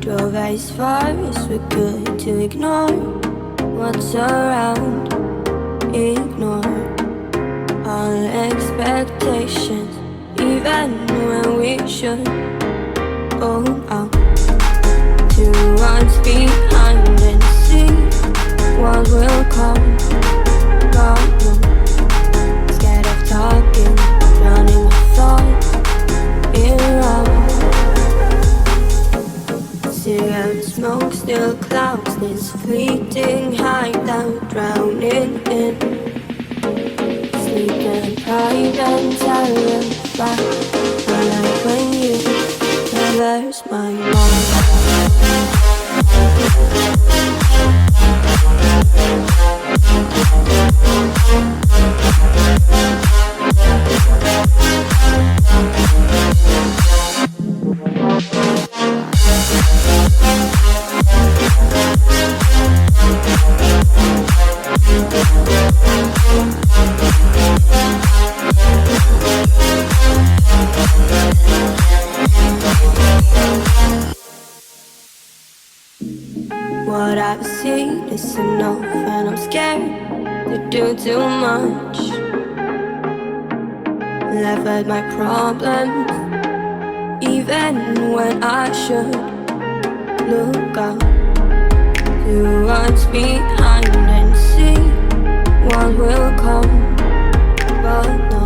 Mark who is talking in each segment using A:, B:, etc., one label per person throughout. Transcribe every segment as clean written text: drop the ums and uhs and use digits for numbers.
A: Drove as far as we could to ignore what's around. Ignore all expectations, even when we should. Hold out to what's behind and see what will come. God knows, scared of talking, drowning my thoughts around. Cigarette smoke still clouds this fleeting hideout, drowning in sleep and pride and terrified. I like when you traverse my mind. What I've seen is enough, and I'm scared to do too much. Laugh at my problems, even when I should. Look out to what's behind and see what will come. But no,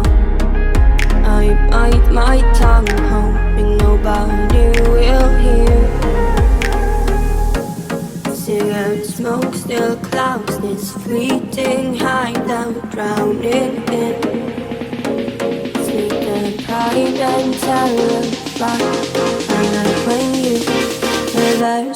A: I bite my tongue, hoping nobody will hear. Cigarette smoke still clouds this fleeting hideout, drowning in sleep and pride and terrified. I like when you traverse